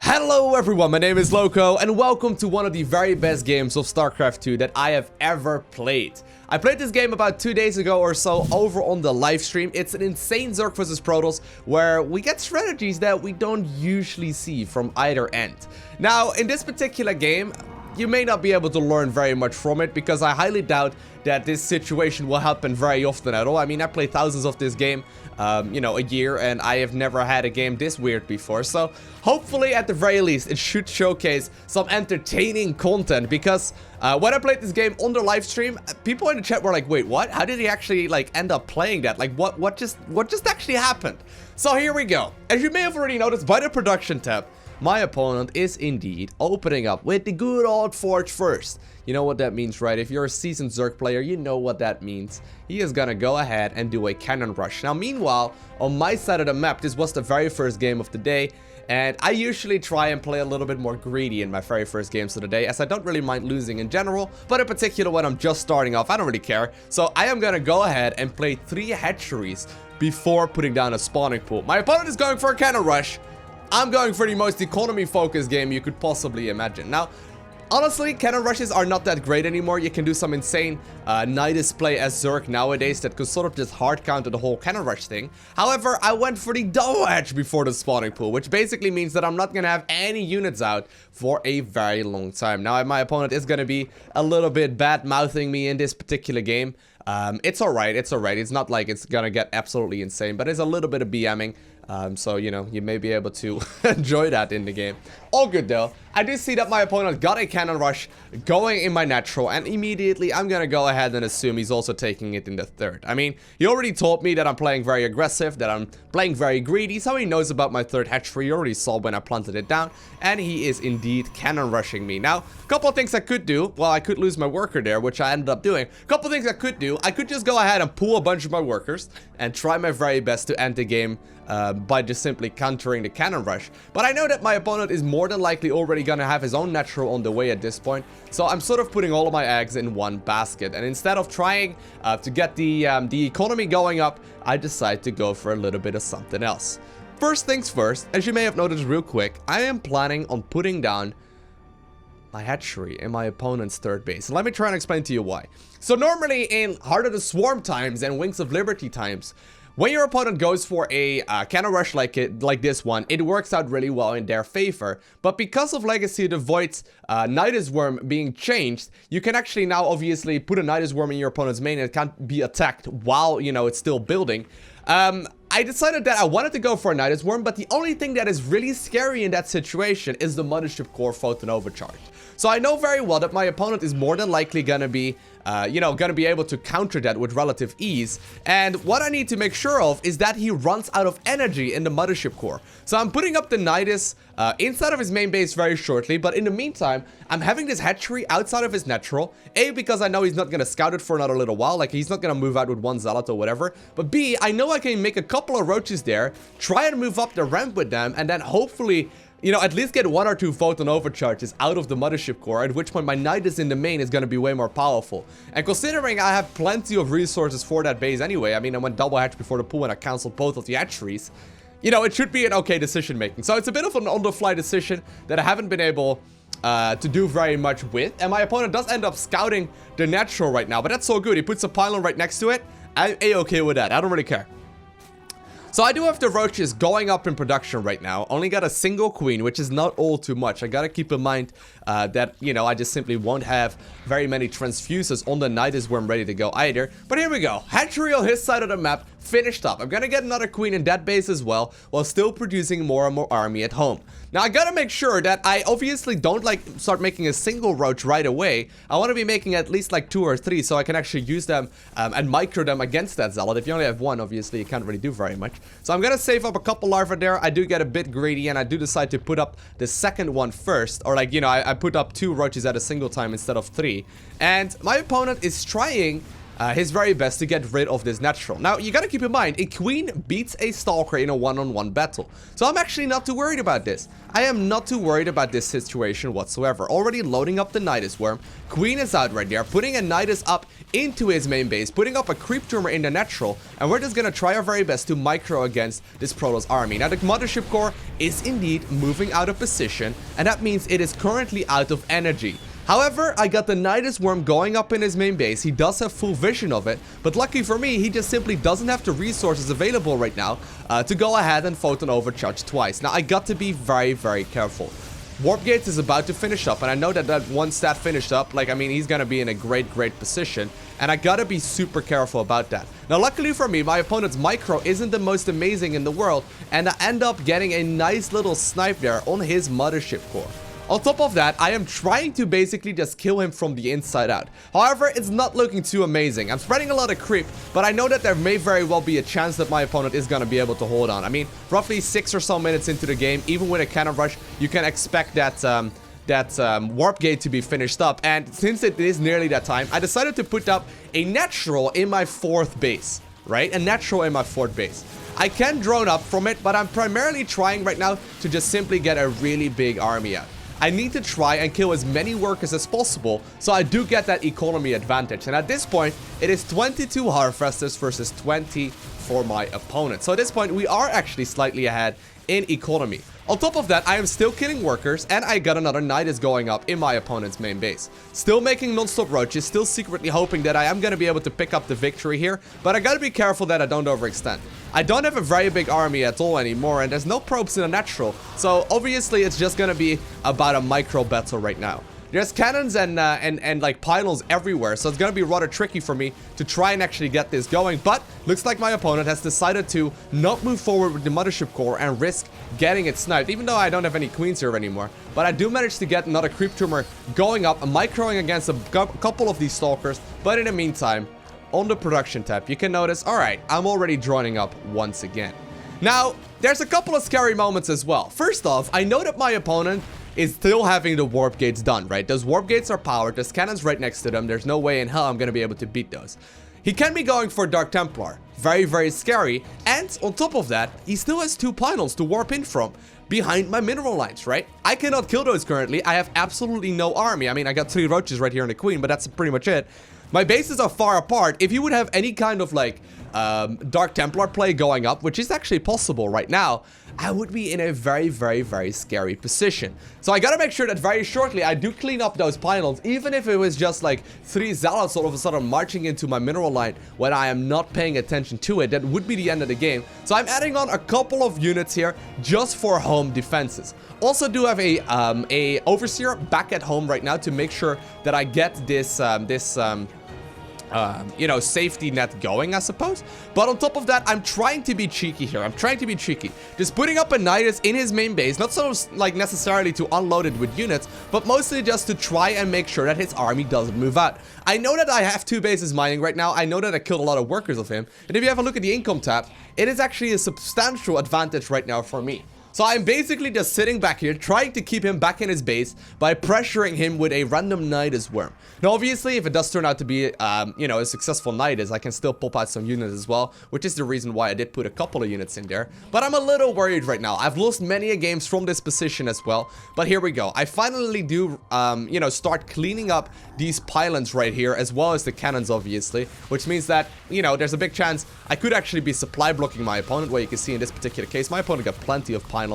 Hello everyone, my name is Loco and welcome to one of the very best games of StarCraft 2 that I have ever played. I played this game about 2 days ago or so over on the live stream. It's an insane Zerg vs Protoss where we get strategies that we don't usually see from either end. Now, in this particular game, you may not be able to learn very much from it because I highly doubt that this situation will happen very often at all. I mean, I play thousands of this game, a year, and I have never had a game this weird before. So hopefully, at the very least, it should showcase some entertaining content because when I played this game on the live stream, people in the chat were like, wait, what? How did he actually end up playing that? Like, what just actually happened? So here we go. As you may have already noticed by the production tab, my opponent is indeed opening up with the good old Forge First. You know what that means, right? If you're a seasoned Zerg player, you know what that means. He is gonna go ahead and do a cannon rush. Now, meanwhile, on my side of the map, this was the very first game of the day. And I usually try and play a little bit more greedy in my very first games of the day, as I don't really mind losing in general, but in particular when I'm just starting off, I don't really care. So I am gonna go ahead and play 3 hatcheries before putting down a spawning pool. My opponent is going for a cannon rush. I'm going for the most economy-focused game you could possibly imagine. Now, honestly, cannon rushes are not that great anymore. You can do some insane Nidus play as Zerg nowadays that could sort of just hard counter the whole cannon rush thing. However, I went for the double hatch before the spawning pool, which basically means that I'm not going to have any units out for a very long time. Now, my opponent is going to be a little bit bad-mouthing me in this particular game. It's alright, it's alright. It's not like it's going to get absolutely insane, but there's a little bit of BMing. So, you may be able to enjoy that in the game. All good, though. I do see that my opponent got a cannon rush going in my natural, and immediately I'm gonna go ahead and assume he's also taking it in the third. I mean, he already told me that I'm playing very aggressive, that I'm playing very greedy, so he knows about my third hatchery. He already saw when I planted it down, and he is indeed cannon rushing me. Now, a couple of things I could do. Well, I could lose my worker there, which I ended up doing. A couple of things I could do. I could just go ahead and pull a bunch of my workers and try my very best to end the game by just simply countering the cannon rush. But I know that my opponent is more than likely already gonna have his own natural on the way at this point. So I'm sort of putting all of my eggs in one basket. And instead of trying to get the economy going up, I decide to go for a little bit of something else. First things first, as you may have noticed real quick, I am planning on putting down my hatchery in my opponent's third base. And let me try and explain to you why. So normally in Heart of the Swarm times and Wings of Liberty times, when your opponent goes for a cannon rush like this one, it works out really well in their favor. But because of Legacy of the Void's Nidus Worm being changed, you can actually now obviously put a Nidus Worm in your opponent's main and it can't be attacked while, it's still building. I decided that I wanted to go for a Nidus Worm, but the only thing that is really scary in that situation is the Mothership Core Photon Overcharge. So I know very well that my opponent is more than likely gonna be, gonna be able to counter that with relative ease. And what I need to make sure of is that he runs out of energy in the Mothership Core. So I'm putting up the Nidus inside of his main base very shortly, but in the meantime, I'm having this hatchery outside of his natural. A, because I know he's not gonna scout it for another little while, like he's not gonna move out with one Zealot or whatever. But B, I know I can make a couple of roaches there, try and move up the ramp with them, and then hopefully, at least get 1 or 2 photon overcharges out of the Mothership Core, at which point my Nidus in the main is going to be way more powerful. And considering I have plenty of resources for that base anyway, I mean, I went double hatch before the pool and I canceled both of the hatcheries, it should be an okay decision making. So it's a bit of an on-the-fly decision that I haven't been able to do very much with. And my opponent does end up scouting the natural right now, but that's so good. He puts a pylon right next to it. I'm a-okay with that. I don't really care. So I do have the roaches going up in production right now. Only got a single queen, which is not all too much. I gotta keep in mind that, I just simply won't have very many transfuses on the Nidus Worm ready to go either. But here we go. Hatchery on his side of the map finished up. I'm gonna get another queen in that base as well, while still producing more and more army at home. Now, I gotta make sure that I obviously don't, start making a single roach right away. I want to be making at least, 2 or 3, so I can actually use them and micro them against that Zealot. If you only have 1, obviously, you can't really do very much. So I'm gonna save up a couple larvae there. I do get a bit greedy, and I do decide to put up the second one first. Or, I put up 2 roaches at a single time instead of 3. And my opponent is trying his very best to get rid of this natural. Now, you gotta keep in mind, a queen beats a stalker in a one-on-one battle. So I'm actually not too worried about this. I am not too worried about this situation whatsoever. Already loading up the Nidus Worm. Queen is out right there, putting a Nidus up into his main base, putting up a creep tumor in the natural, and we're just gonna try our very best to micro against this Protoss army. Now, the Mothership Core is indeed moving out of position, and that means it is currently out of energy. However, I got the Nidus Worm going up in his main base. He does have full vision of it, but lucky for me, he just simply doesn't have the resources available right now to go ahead and photon overcharge twice. Now, I got to be very, very careful. Warp Gates is about to finish up, and I know that once that finished up, like, I mean, he's gonna be in a great position, and I gotta be super careful about that. Now, luckily for me, my opponent's micro isn't the most amazing in the world, and I end up getting a nice little snipe there on his Mothership Core. On top of that, I am trying to basically just kill him from the inside out. However, it's not looking too amazing. I'm spreading a lot of creep, but I know that there may very well be a chance that my opponent is going to be able to hold on. I mean, roughly 6 or so minutes into the game, even with a cannon rush, you can expect that warp gate to be finished up. And since it is nearly that time, I decided to put up a natural in my 4th base, right? A natural in my 4th base. I can drone up from it, but I'm primarily trying right now to just simply get a really big army out. I need to try and kill as many workers as possible, so I do get that economy advantage. And at this point, it is 22 Harvesters versus 20 for my opponent. So at this point, we are actually slightly ahead in economy. On top of that, I am still killing workers, and I got another Nidus going up in my opponent's main base. Still making non-stop roaches, still secretly hoping that I am going to be able to pick up the victory here, but I gotta be careful that I don't overextend. I don't have a very big army at all anymore, and there's no probes in the natural, so obviously it's just gonna be about a micro battle right now. There's cannons and like pylons everywhere, so it's gonna be rather tricky for me to try and actually get this going. But looks like my opponent has decided to not move forward with the Mothership Core and risk getting it sniped, even though I don't have any queens here anymore. But I do manage to get another creep tumor going up, microing against a couple of these stalkers. But in the meantime, on the production tab, you can notice, alright, I'm already droning up once again. Now, there's a couple of scary moments as well. First off, I know that my opponent is still having the warp gates done, right? Those warp gates are powered, there's cannons right next to them, there's no way in hell I'm gonna be able to beat those. He can be going for Dark Templar, very, very scary, and on top of that, he still has 2 pylons to warp in from behind my mineral lines, right? I cannot kill those currently, I have absolutely no army. I mean, I got 3 roaches right here in the queen, but that's pretty much it. My bases are far apart. If you would have any kind of like Dark Templar play going up, which is actually possible right now, I would be in a very, very, very scary position. So I gotta make sure that very shortly I do clean up those pylons, even if it was just like 3 zealots all of a sudden marching into my mineral line when I am not paying attention to it. That would be the end of the game. So I'm adding on a couple of units here just for home defenses. Also do have a Overseer back at home right now to make sure that I get this you know, safety net going, I suppose. But on top of that, I'm trying to be cheeky here. I'm trying to be cheeky. Just putting up a Nidus in his main base, not so like necessarily to unload it with units, but mostly just to try and make sure that his army doesn't move out. I know that I have 2 bases mining right now. I know that I killed a lot of workers of him. And if you have a look at the income tab, it is actually a substantial advantage right now for me. So I'm basically just sitting back here, trying to keep him back in his base by pressuring him with a random Nidus Worm. Now, obviously, if it does turn out to be, you know, a successful Nidus, I can still pop out some units as well, which is the reason why I did put a couple of units in there. But I'm a little worried right now. I've lost many games from this position as well. But here we go. I finally do, you know, start cleaning up these pylons right here, as well as the cannons, obviously, which means that, you know, there's a big chance I could actually be supply blocking my opponent, where you can see in this particular case, my opponent got plenty of pylons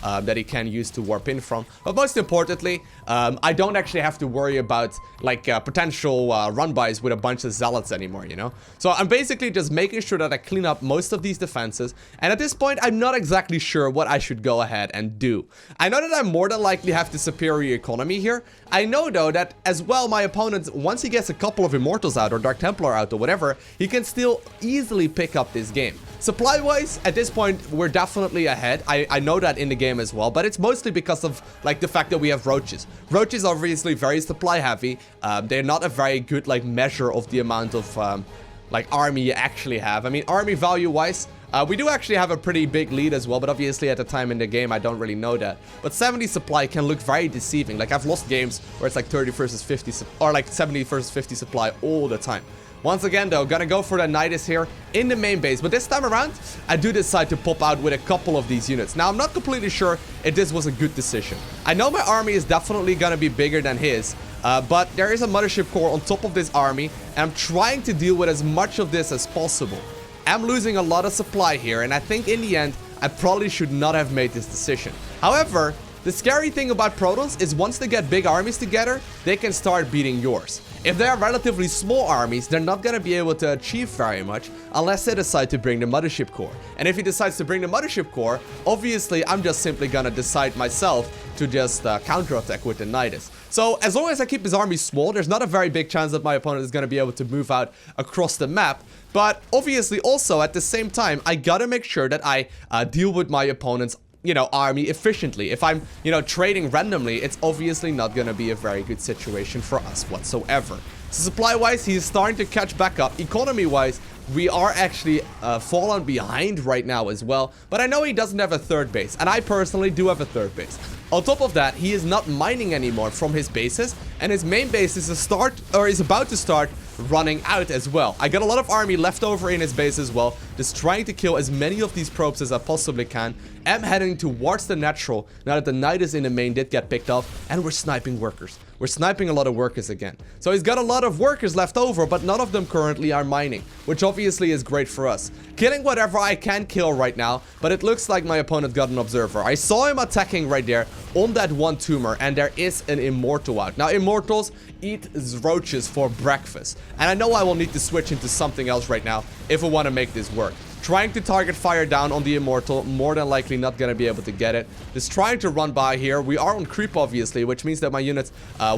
that he can use to warp in from. But most importantly, I don't actually have to worry about like potential run-bys with a bunch of zealots anymore, you know? So I'm basically just making sure that I clean up most of these defenses, and at this point I'm not exactly sure what I should go ahead and do. I know that I more than likely have the superior economy here. I know though that as well my opponent, once he gets a couple of Immortals out or Dark Templar out or whatever, he can still easily pick up this game. Supply-wise, at this point, we're definitely ahead. I know that in the game as well, but it's mostly because of, like, the fact that we have roaches. Roaches are obviously very supply-heavy. They're not a very good, like, measure of the amount of, like, army you actually have. I mean, army value-wise, we do actually have a pretty big lead as well, but obviously at the time in the game, I don't really know that. But 70 supply can look very deceiving. Like, I've lost games where it's like 30 versus 50, or like 70 versus 50 supply all the time. Once again, though, gonna go for the Nidus here in the main base. But this time around, I do decide to pop out with a couple of these units. Now, I'm not completely sure if this was a good decision. I know my army is definitely gonna be bigger than his. But there is a Mothership Core on top of this army, and I'm trying to deal with as much of this as possible. I'm losing a lot of supply here, and I think in the end, I probably should not have made this decision. However, the scary thing about Protoss is once they get big armies together, they can start beating yours. If they are relatively small armies, they're not going to be able to achieve very much unless they decide to bring the Mothership Core. And if he decides to bring the Mothership Core, obviously I'm just simply going to decide myself to just counterattack with the Nidus. So as long as I keep his army small, there's not a very big chance that my opponent is going to be able to move out across the map. But obviously also at the same time, I got to make sure that I deal with my opponent's army efficiently. If I'm, trading randomly, it's obviously not gonna be a very good situation for us whatsoever. So supply-wise, he's starting to catch back up. Economy-wise, we are actually fallen behind right now as well. But I know he doesn't have a third base, and I personally do have a third base. On top of that, he is not mining anymore from his bases, and his main base is about to start running out as well. I got a lot of army left over in his base as well, just trying to kill as many of these probes as I possibly can. I'm heading towards the natural now that the Nidus in the main did get picked off, and we're sniping workers. We're sniping a lot of workers again. So he's got a lot of workers left over, but none of them currently are mining, which obviously is great for us. Killing whatever I can kill right now, but it looks like my opponent got an observer. I saw him attacking right there on that one tumor, and there is an immortal out. Now, immortals eat roaches for breakfast, and I know I will need to switch into something else right now if I want to make this work. Trying to target fire down on the immortal, more than likely not going to be able to get it. Just trying to run by here. We are on creep obviously, which means that my units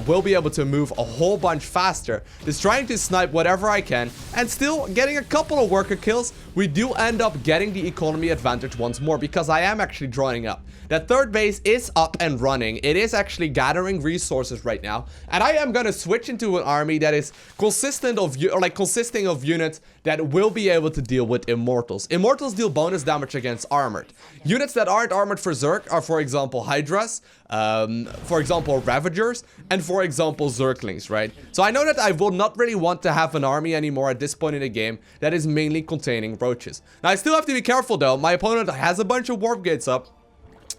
will be able to move a whole bunch faster. Just trying to snipe whatever I can and still getting a couple of worker kills. We do end up getting the economy advantage once more because I am actually drawing up. That third base is up and running. It is actually gathering resources right now, and I am going to switch into an army that is consisting of units that will be able to deal with immortals. Immortals deal bonus damage against armored. Units that aren't armored for Zerg are, for example, Hydras, for example, Ravagers, and for example, Zerglings, right? So I know that I will not really want to have an army anymore at this point in the game that is mainly containing roaches. Now, I still have to be careful though. My opponent has a bunch of warp gates up.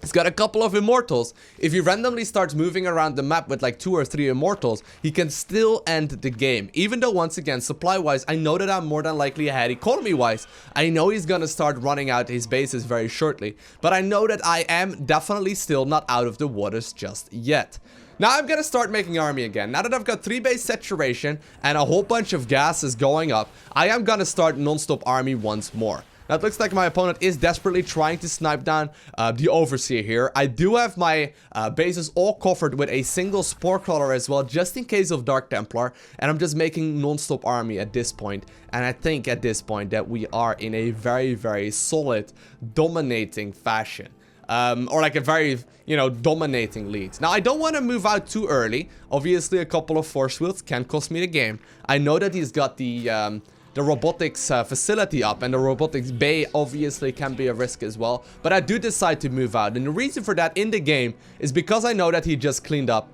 He's got a couple of immortals. If he randomly starts moving around the map with like 2 or 3 immortals, he can still end the game. Even though, once again, supply-wise, I know that I'm more than likely ahead. Economy-wise, I know he's gonna start running out his bases very shortly. But I know that I am definitely still not out of the waters just yet. Now I'm gonna start making army again. Now that I've got 3 base saturation and a whole bunch of gases going up, I am gonna start non-stop army once more. Now, it looks like my opponent is desperately trying to snipe down the Overseer here. I do have my bases all covered with a single Spore Crawler as well, just in case of Dark Templar. And I'm just making non-stop army at this point. And I think at this point that we are in a very, very solid, dominating fashion. Or like a very, dominating lead. Now, I don't want to move out too early. Obviously, a couple of force fields can cost me the game. I know that he's got the robotics facility up, and the robotics bay obviously can be a risk as well, but I do decide to move out, and the reason for that in the game is because I know that he just cleaned up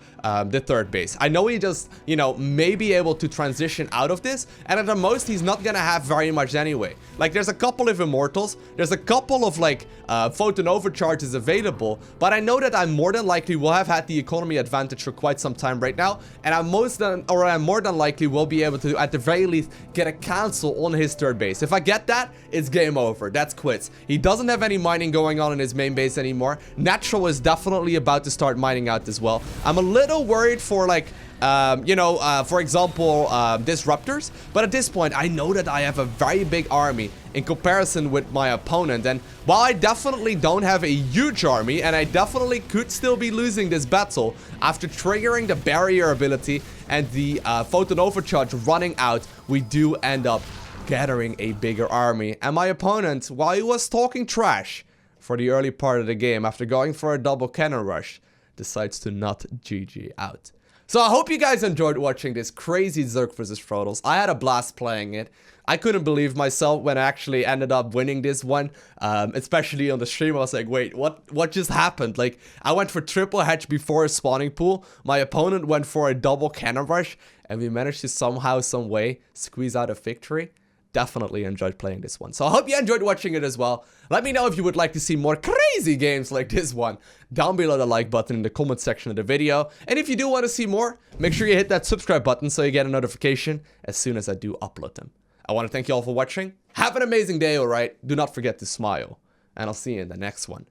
the third base. I know he just, may be able to transition out of this, and at the most he's not gonna have very much anyway. Like, there's a couple of immortals, there's a couple of like photon overcharges available, but I know that I more than likely will have had the economy advantage for quite some time right now, and I'm more than likely will be able to, at the very least, get a cancel on his third base. If I get that, it's game over. That's quits. He doesn't have any mining going on in his main base anymore. Natural is definitely about to start mining out as well. I'm a little worried for like for example, disruptors, but at this point I know that I have a very big army in comparison with my opponent, and while I definitely don't have a huge army, and I definitely could still be losing this battle after triggering the barrier ability and the photon overcharge running out, we do end up gathering a bigger army. And my opponent, while he was talking trash for the early part of the game after going for a double cannon rush, decides to not GG out. So I hope you guys enjoyed watching this crazy Zerg vs Protoss. I had a blast playing it. I couldn't believe myself when I actually ended up winning this one, especially on the stream. I was like, wait, what just happened? Like, I went for triple hedge before a spawning pool. My opponent went for a double cannon rush, and we managed to somehow, some way, squeeze out a victory. Definitely enjoyed playing this one. So I hope you enjoyed watching it as well. Let me know if you would like to see more crazy games like this one down below the like button in the comment section of the video. And if you do want to see more, make sure you hit that subscribe button so you get a notification as soon as I do upload them. I want to thank you all for watching. Have an amazing day, alright? Do not forget to smile. And I'll see you in the next one.